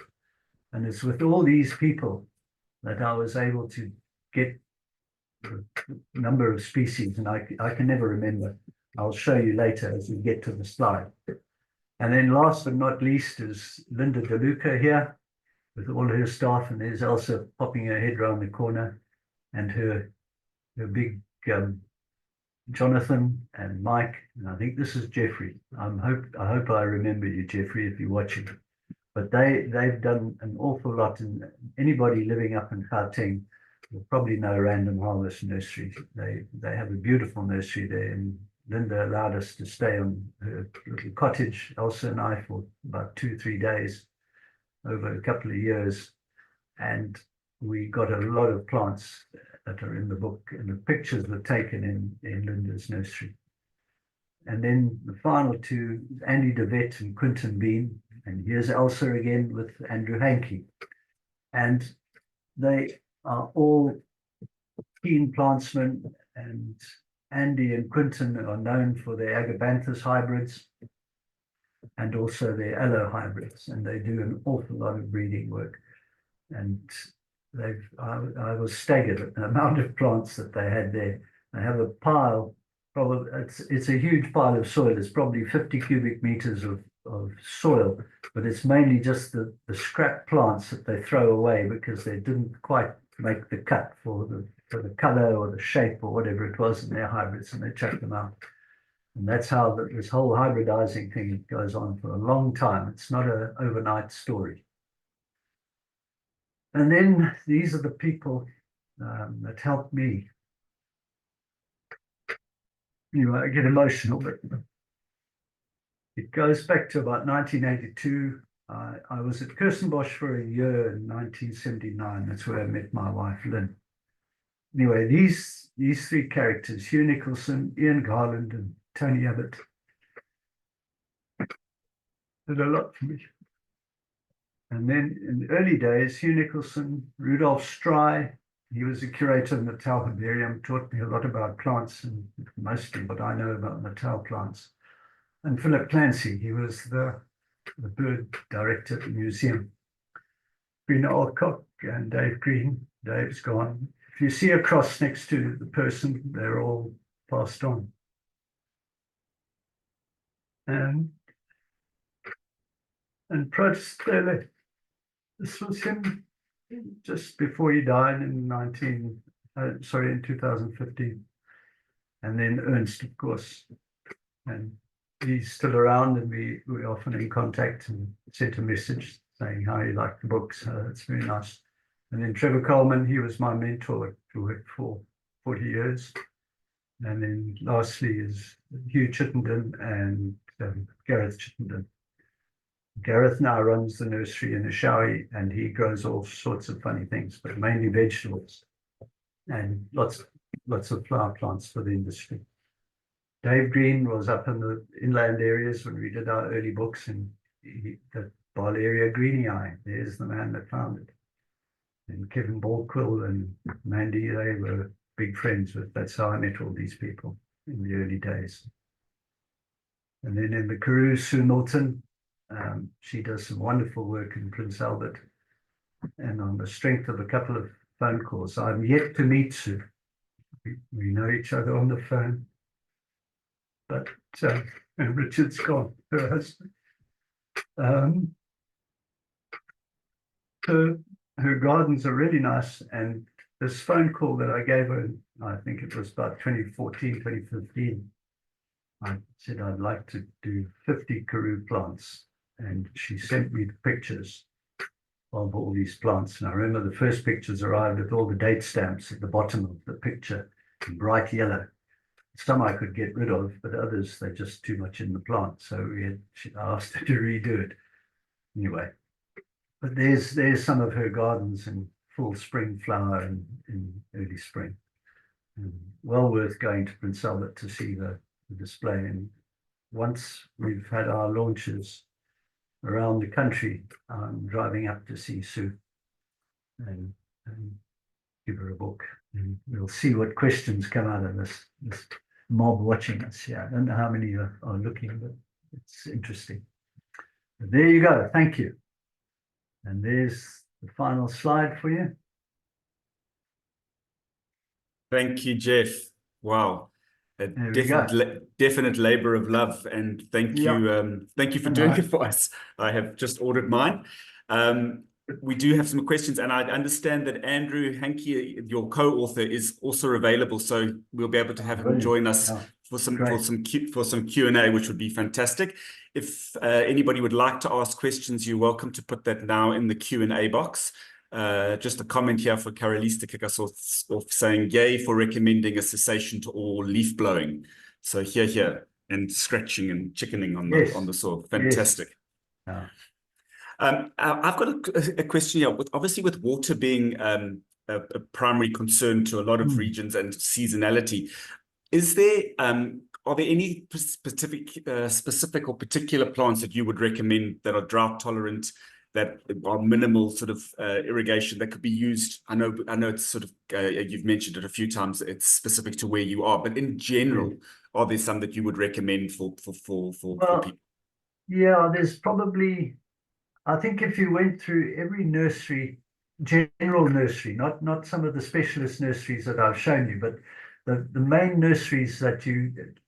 And it's with all these people that I was able to get the number of species, and I can never remember. I'll show you later as we get to the slide. And then last but not least is Linda DeLuca here with all her staff, and there's Elsa popping her head around the corner, and her big Jonathan and Mike, and I think this is Jeffrey. I hope I remember you, Jeffrey, if you're watching. But they've done an awful lot, and anybody living up in Gauteng will probably know Random Harvest Nursery. They have a beautiful nursery there, and Linda allowed us to stay on her little cottage, Elsa and I, for about 2-3 days over a couple of years, and we got a lot of plants that are in the book, and the pictures were taken in Linda's nursery. And then the final two, Andy DeVette and Quinton Bean, and here's Elsa again with Andrew Hankey. And they are all keen plantsmen, and Andy and Quinton are known for their Agapanthus hybrids and also their aloe hybrids, and they do an awful lot of breeding work. And I was staggered at the amount of plants that they had there. They have a pile, probably it's a huge pile of soil. It's probably 50 cubic meters of soil, but it's mainly just the scrap plants that they throw away because they didn't quite make the cut for the color or the shape or whatever it was in their hybrids, and they chuck them out. And that's how this whole hybridizing thing goes on for a long time. It's not an overnight story. And then these are the people that helped me. Anyway, I get emotional, but it goes back to about 1982. I was at Kirstenbosch for a year in 1979. That's where I met my wife, Lynn. Anyway, these three characters, Hugh Nicholson, Ian Garland, and Tony Abbott, did a lot for me. And then in the early days, Hugh Nicholson, Rudolph Stry, he was a curator in the Natal Herbarium, taught me a lot about plants, and mostly what I know about Natal plants. And Philip Clancy, he was the bird director at the museum. Brina Alcock and Dave Green. Dave's gone. If you see a cross next to the person, they're all passed on. And Prost Stele, this was him just before he died in 2015. And then Ernst, of course, and he's still around, and we're often in contact, and sent a message saying how he liked the books. It's very nice. And then Trevor Coleman, he was my mentor, who worked for 40 years. And then lastly is Hugh Chittenden and Gareth Chittenden. Gareth now runs the nursery in Ashawi, and he grows all sorts of funny things, but mainly vegetables and lots of flower plants for the industry. Dave Green was up in the inland areas when we did our early books, and the Barleria Greenie Eye, there's the man that found it. And Kevin Balquill and Mandy, they were big friends with. That's how I met all these people in the early days. And then in the Karoo, Sue Milton, she does some wonderful work in Prince Albert. And on the strength of a couple of phone calls, I'm yet to meet Sue. We know each other on the phone. But and Richard's gone, her husband. Her gardens are really nice. And this phone call that I gave her, I think it was about 2014, 2015, I said I'd like to do 50 Karoo plants. And she sent me the pictures of all these plants. And I remember the first pictures arrived with all the date stamps at the bottom of the picture in bright yellow. Some I could get rid of, but others, they're just too much in the plant. So I asked her to redo it. Anyway, but there's some of her gardens in full spring flower and in early spring. And well worth going to Prince Albert to see the display. And once we've had our launches around the country, I'm driving up to see Sue and give her a book. And we'll see what questions come out of this mob watching us here. I don't know how many are looking, but it's interesting. But there you go. Thank you. And there's the final slide for you. Thank you, Geoff. Wow. A definite labor of love, and thank you for doing it for us. I have just ordered mine. We do have some questions, and I understand that Andrew Hankey, your co-author, is also available, so we'll be able to have him join us for some Q&A, which would be fantastic. If anybody would like to ask questions, you're welcome to put that now in the Q&A box. Just a comment here for Carolis to kick us off saying, yay for recommending a cessation to all leaf blowing. So here, and scratching and chickening on the soil. Fantastic. Yes. I've got a question here. Obviously, with water being a primary concern to a lot of regions and seasonality, are there any specific or particular plants that you would recommend that are drought tolerant, that are minimal sort of irrigation that could be used? I know it's sort of you've mentioned it a few times. It's specific to where you are, but in general, are there some that you would recommend for people? Yeah, there's probably. I think if you went through every nursery, general nursery, not some of the specialist nurseries that I've shown you, but the main nurseries that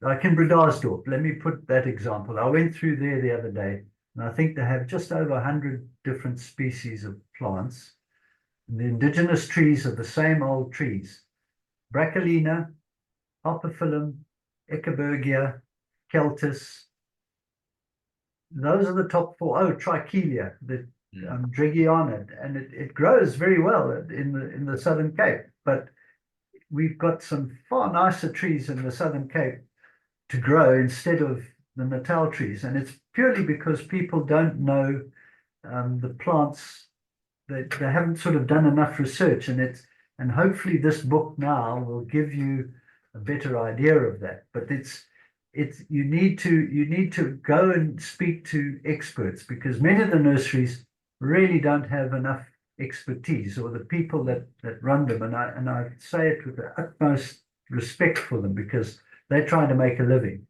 like in Bredasdorp, let me put that example. I went through there the other day, and I think they have just over 100 different species of plants. And the indigenous trees are the same old trees: Brachylena, Opophyllum, Eckerbergia, Celtis. Those are the top four. Oh, Trichelia, the Dregiana, and it grows very well in the Southern Cape. But we've got some far nicer trees in the Southern Cape to grow instead of the Natal trees, and it's purely because people don't know the plants. They haven't sort of done enough research, and hopefully this book now will give you a better idea of that. But you need to go and speak to experts, because many of the nurseries really don't have enough expertise, or the people that run them, and I say it with the utmost respect for them, because they're trying to make a living.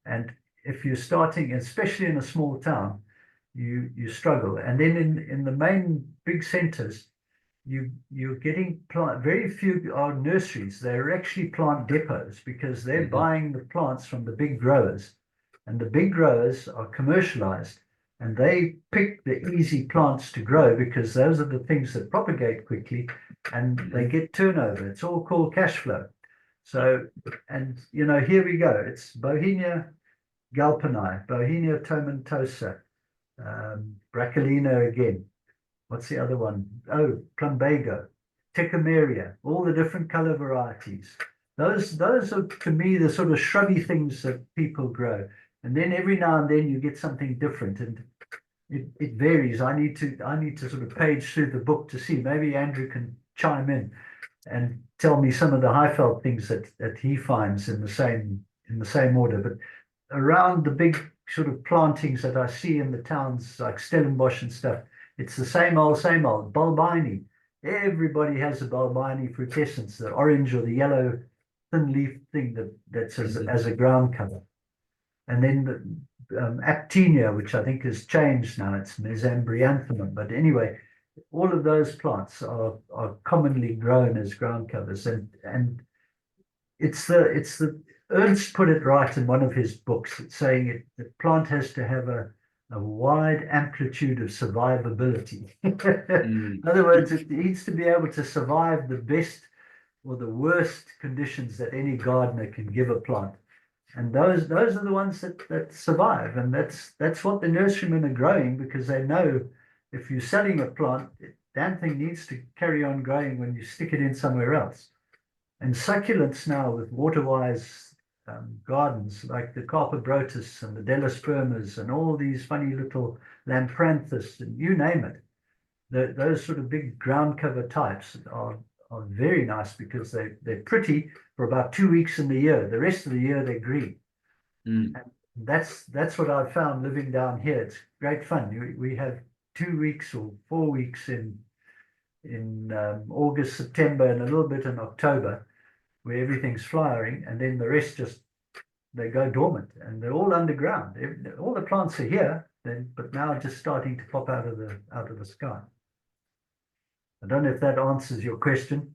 And if you're starting, especially in a small town, you struggle. And then in the main big centers, you're getting very few are nurseries. They're actually plant depots, because they're buying the plants from the big growers, and the big growers are commercialized, and they pick the easy plants to grow, because those are the things that propagate quickly and they get turnover. It's all called cash flow. So, and here we go. It's Bauhinia galpani, Bauhinia tomentosa, Brachylena again. What's the other one? Oh, Plumbago, Techomeria, all the different color varieties. those are to me the sort of shrubby things that people grow. And then every now and then you get something different, and it varies. I need to sort of page through the book to see. Maybe Andrew can chime in and tell me some of the Highveld things that he finds in the same order. But around the big sort of plantings that I see in the towns like Stellenbosch and stuff, it's the same old, same old. Bulbini. Everybody has a Bulbini frutescens, the orange or the yellow thin leaf thing that's as a ground cover. And then the Actinia, which I think has changed now, it's Mesembryanthemum. But anyway, all of those plants are commonly grown as ground covers, and it's the Ernst put it right in one of his books, saying the plant has to have a wide amplitude of survivability. In other words, it needs to be able to survive the best or the worst conditions that any gardener can give a plant. And those are the ones that survive. And that's what the nurserymen are growing, because they know if you're selling a plant, damn thing needs to carry on growing when you stick it in somewhere else. And succulents now with water-wise gardens like the Carpobrotus and the Delospermas and all these funny little Lampranthus and you name it, those sort of big ground cover types are very nice, because they're pretty for about 2 weeks in the year. The rest of the year they're green. And that's what I've found living down here. It's great fun. We have 2 weeks or 4 weeks in August, September, and a little bit in October, where everything's flowering, and then the rest they go dormant, and they're all underground. All the plants are here, but now just starting to pop out of the sky. I don't know if that answers your question.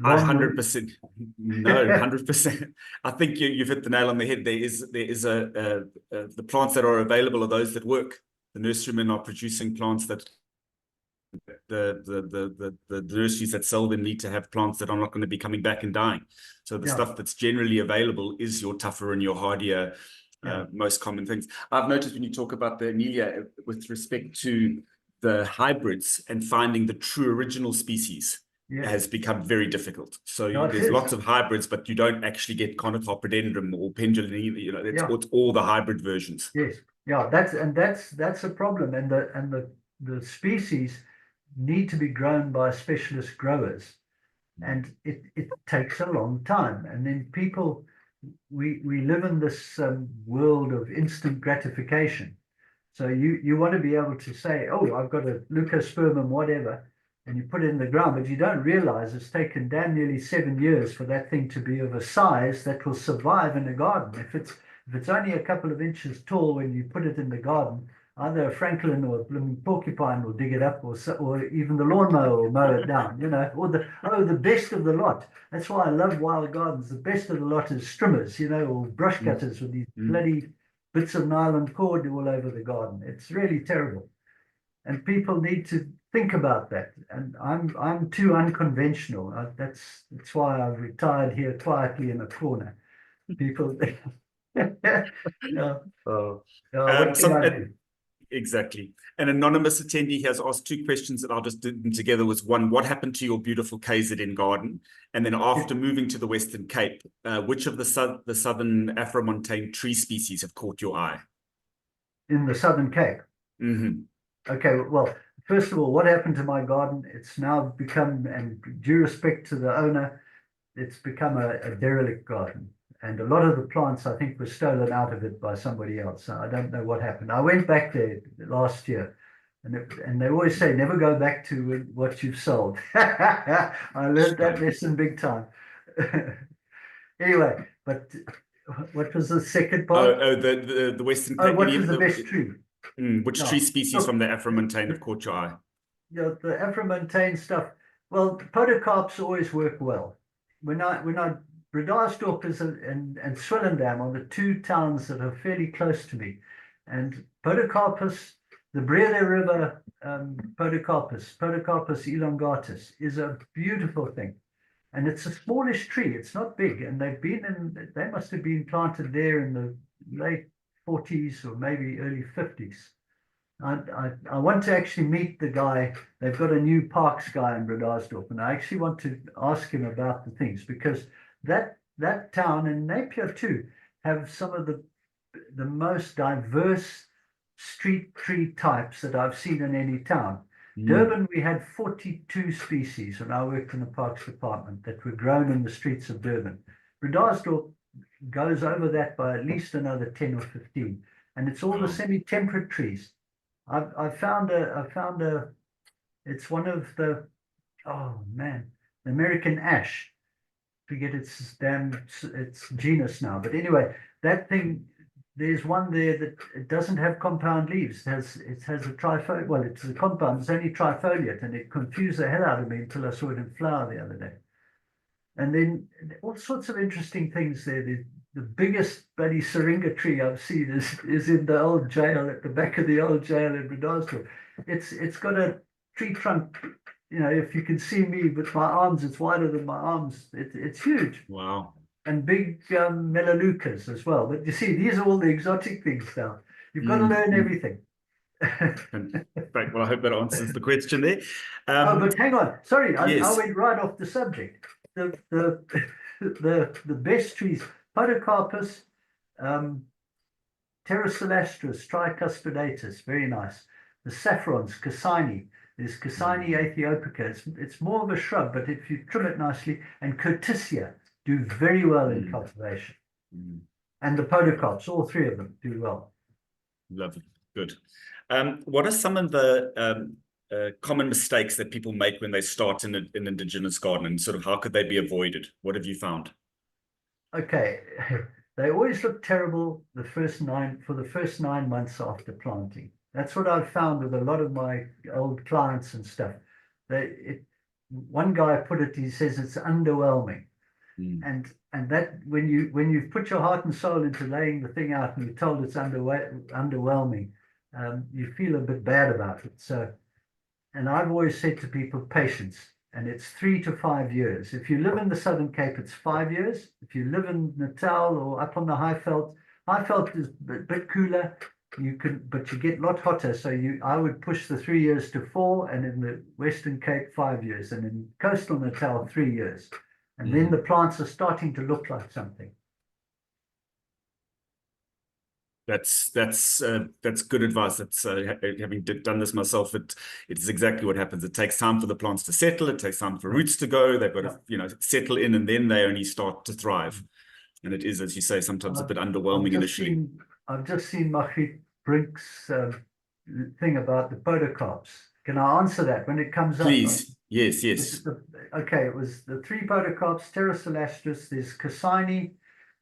100%. No, 100%. I think you've hit the nail on the head. There is the plants that are available are those that work. The nurserymen are producing plants that the nurseries that sell them need to have plants that are not going to be coming back and dying. So the stuff that's generally available is your tougher and your hardier, most common things. I've noticed when you talk about the Amelia with respect to the hybrids and finding the true original species has become very difficult. So there's lots of hybrids, but you don't actually get Conocarpodendrum or Pendulum. It's all the hybrid versions. Yes, that's a problem, and the species need to be grown by specialist growers, and it takes a long time. And then people, we live in this world of instant gratification. So you want to be able to say, oh, I've got a Leucospermum whatever, and you put it in the ground, but you don't realize it's taken damn nearly 7 years for that thing to be of a size that will survive in a garden. If it's only a couple of inches tall when you put it in the garden, either a francolin or a blooming porcupine will dig it up, or even the lawnmower will mow it down, or the best of the lot. That's why I love wild gardens. The best of the lot is strimmers, or brush cutters with these bloody bits of nylon cord all over the garden. It's really terrible. And people need to think about that. And I'm too unconventional. That's why I've retired here quietly in a corner. People, what can I do? Exactly. An anonymous attendee has asked 2 questions that I'll just do them together. Was one, what happened to your beautiful KZN garden? And then after moving to the Western Cape, which of the southern Afromontane tree species have caught your eye? In the Southern Cape? Okay, well, first of all, what happened to my garden? It's now become, and due respect to the owner, it's become a derelict garden. And a lot of the plants, I think, were stolen out of it by somebody else. I don't know what happened. I went back there last year, and they always say, never go back to what you've sold. I learned that lesson big time. Anyway, but what was the second part? The Western Cape. What was the best tree? Which tree species from the Afromontane have caught your eye? The Afromontane stuff. Well, podocarps always work well. When I Bredasdorp and Swellendam are the 2 towns that are fairly close to me, and Podocarpus, the Breda River Podocarpus elongatus, is a beautiful thing, and it's a smallish tree. It's not big, and they must have been planted there in the late 40s or maybe early 50s. I want to actually meet the guy. They've got a new parks guy in Bredasdorp, and I actually want to ask him about the things, because that town and Napier too have some of the most diverse street tree types that I've seen in any town. Durban, we had 42 species when I worked in the Parks Department that were grown in the streets of Durban. Bredasdorp goes over that by at least another 10 or 15, and it's all the semi-temperate trees. I found it's one of the, oh man, the American ash. Forget its genus now, but anyway, that thing. There's one there that it doesn't have compound leaves. It has a trifoliate. Well, it's a compound. It's only trifoliate, and it confused the hell out of me until I saw it in flower the other day. And then all sorts of interesting things there. The biggest bloody syringa tree I've seen is in the old jail, at the back of the old jail in Bredasdorp. It's got a tree trunk. You know, if you can see me with my arms, it's wider than my arms. It's huge. Wow. And big melaleucas as well. But you see, these are all the exotic things now. You've got to learn everything. Right. Well, I hope that answers the question there. Oh, but hang on. Sorry, yes. I went right off the subject. The best trees, Podocarpus, Pterocelastris, Tricuspidatus, very nice. The saffrons, Cassini. There's Cassini aethiopica. It's more of a shrub, but if you trim it nicely, and Curtisia do very well in cultivation. And the podocarps, all three of them do well. Lovely. Good. What are some of the common mistakes that people make when they start in an Indigenous garden, and sort of how could they be avoided? What have you found? Okay. They always look terrible for the first 9 months after planting. That's what I've found with a lot of my old clients and stuff. One guy put it, he says it's underwhelming. And that when you've put your heart and soul into laying the thing out and you're told it's underwhelming, you feel a bit bad about it. So, and I've always said to people, patience, and it's 3 to 5 years. If you live in the Southern Cape, it's 5 years. If you live in Natal or up on the Highveld is a bit cooler. But you get a lot hotter. So I would push the 3 years to 4, and in the Western Cape 5 years, and in coastal Natal 3 years. And then the plants are starting to look like something. That's good advice. That's having done this myself. It is exactly what happens. It takes time for the plants to settle. It takes time for roots to go. They've got to settle in, and then they only start to thrive. And it is, as you say, sometimes a bit underwhelming initially. I've just seen Margriet Brink's thing about the podocarps. Can I answer that when it comes up? Please. Yes. Okay, it was the 3 podocarps, Pterocelastris, there's Cassini,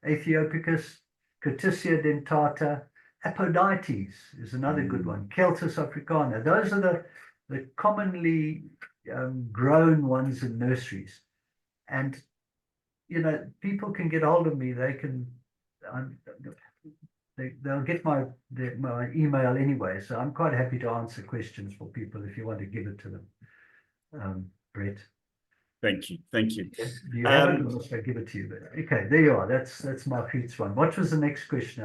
Aethiopicus, Curtisia dentata, Apodites is another good one, Celtis africana. Those are the commonly grown ones in nurseries. And, you know, people can get hold of me. They can, they'll get my email anyway. So I'm quite happy to answer questions for people if you want to give it to them. Brett. Thank you. Do you have it, or must I give it to you? Okay, there you are. That's Margriet's one. What was the next question?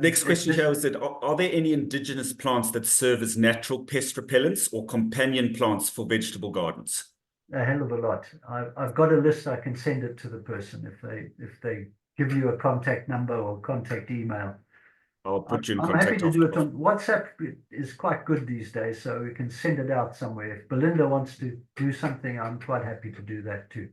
Next question here was that are there any indigenous plants that serve as natural pest repellents or companion plants for vegetable gardens? A hell of a lot. I've got a list. I can send it to the person if they give you a contact number or contact email. I'll put you in I'm contact. happy to do it on WhatsApp. Is quite good these days, so we can send it out somewhere. If Belinda wants to do something, I'm quite happy to do that too.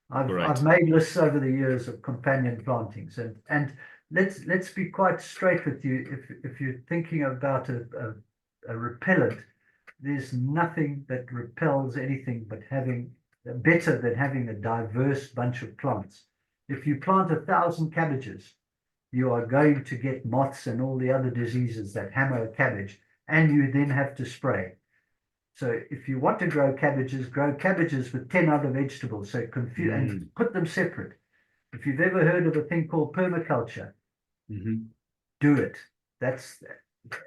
I've made lists over the years of companion plantings, and let's be quite straight with you. If you're thinking about a repellent, there's nothing that repels anything but having better than having a diverse bunch of plants. If you plant 1,000 cabbages, you are going to get moths and all the other diseases that hammer a cabbage, and you then have to spray. So if you want to grow cabbages with 10 other vegetables, so and put them separate. If you've ever heard of a thing called permaculture, do it.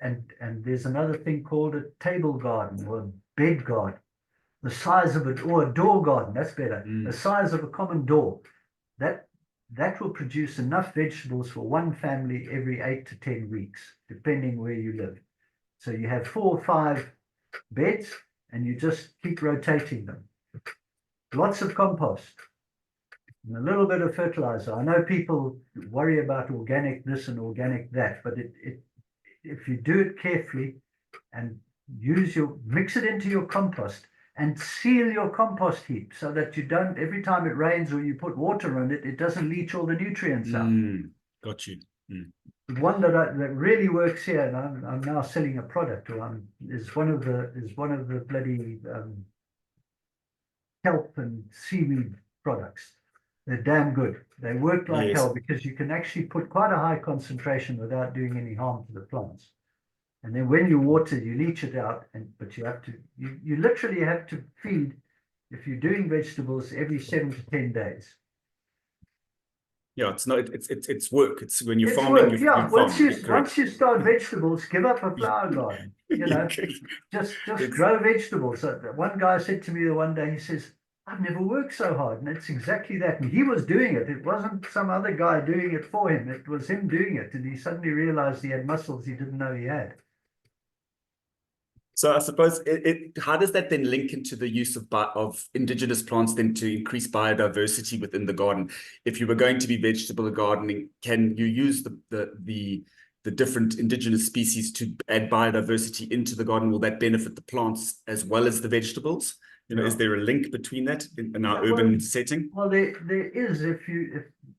And there's another thing called a table garden or a bed garden, the size of or a door garden. That's better. The size of a common door. That will produce enough vegetables for one family every 8 to 10 weeks, depending where you live. So you have 4 or 5 beds, and you just keep rotating them. Lots of compost. and a little bit of fertilizer. I know people worry about organic this and organic that, but if you do it carefully and mix it into your compost and seal your compost heap so that you don't, every time it rains or you put water on it, it doesn't leach all the nutrients out. Got you. The one that really works here, and I'm now selling a product, is one of the bloody kelp and seaweed products. They're damn good. They work like hell because you can actually put quite a high concentration without doing any harm to the plants. And then when you water, you leach it out, but you have to, you literally have to feed, if you're doing vegetables, every 7 to 10 days. Yeah, it's work. It's when you're It's farming. Work. Yeah, once you start vegetables, give up a flower garden. You know, just grow vegetables. One guy said to me the one day, he says, "I've never worked so hard," and it's exactly that. And he was doing it. It wasn't some other guy doing it for him. It was him doing it, and he suddenly realized he had muscles he didn't know he had. So I suppose how does that then link into the use of indigenous plants then to increase biodiversity within the garden? If you were going to be vegetable gardening, can you use the different indigenous species to add biodiversity into the garden? Will that benefit the plants as well as the vegetables? You know, is there a link between that in our urban setting? Well, there is. If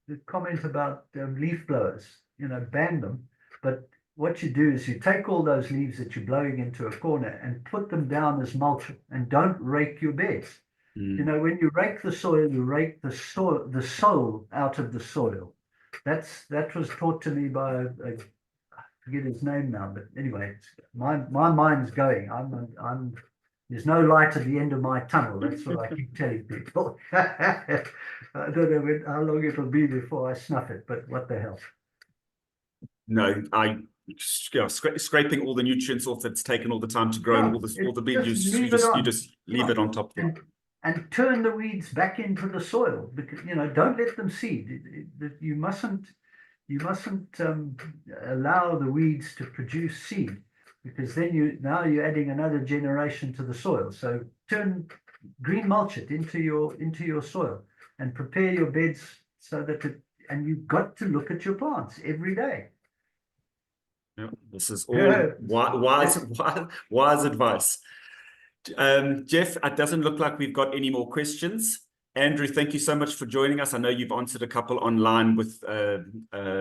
the comment about leaf blowers, you know, ban them, but what you do is you take all those leaves that you're blowing into a corner and put them down as mulch, and don't rake your beds. You know, when you rake the soil, you rake the soul out of the soil. That was taught to me by I forget his name now, but anyway, my mind's going. There's no light at the end of my tunnel. That's what I keep telling people. I don't know how long it'll be before I snuff it, but what the hell? No, scraping all the nutrients off that's taken all the time to grow, and all the weeds, you just leave it on top there. And turn the weeds back into the soil, because don't let them seed. You mustn't allow the weeds to produce seed, because then you're adding another generation to the soil. So green mulch it into your soil and prepare your beds so that and you've got to look at your plants every day. Yeah, this is all wise advice. Geoff, it doesn't look like we've got any more questions. Andrew, thank you so much for joining us. I know you've answered a couple online with your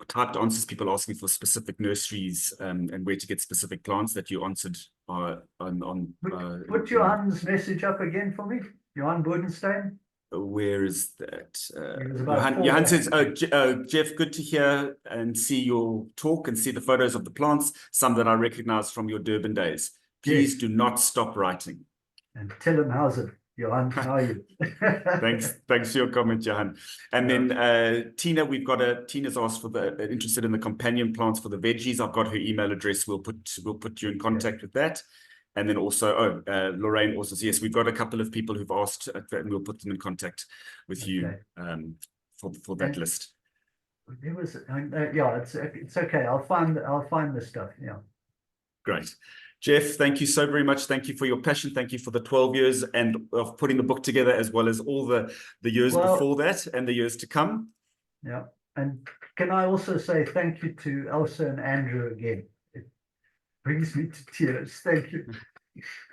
typed answers, people asking for specific nurseries and where to get specific plants that you answered Put Johann's message up again for me, Johann Bodenstein. Where is that? Johann says, Geoff, good to hear and see your talk and see the photos of the plants, some that I recognize from your Durban days. Please do not stop writing. And tell him how's it, Johann, how are you? Thanks for your comment, Johann. And then Tina, Tina's asked for interested in the companion plants for the veggies. I've got her email address. We'll put you in contact with that. And then also, Lorraine also says, yes, we've got a couple of people who've asked, and we'll put them in contact with you for that list. It was, it's okay. I'll find the stuff. Yeah. Great. Geoff, thank you so very much. Thank you for your passion. Thank you for the 12 years and of putting the book together, as well as all the years before that and the years to come. Yeah. And can I also say thank you to Elsa and Andrew again? Brings me to tears. Thank you.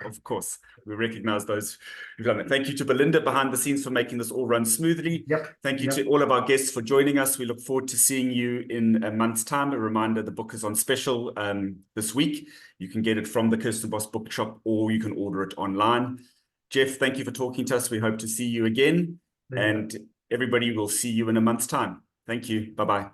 Of course, we recognize those who've done it. Thank you to Belinda behind the scenes for making this all run smoothly. Thank you to all of our guests for joining us. We look forward to seeing you in a month's time. A reminder, the book is on special this week. You can get it from the Kirstenbosch bookshop, or you can order it online. Geoff, thank you for talking to us. We hope to see you again. And everybody will see you in a month's time. Thank you. Bye-bye.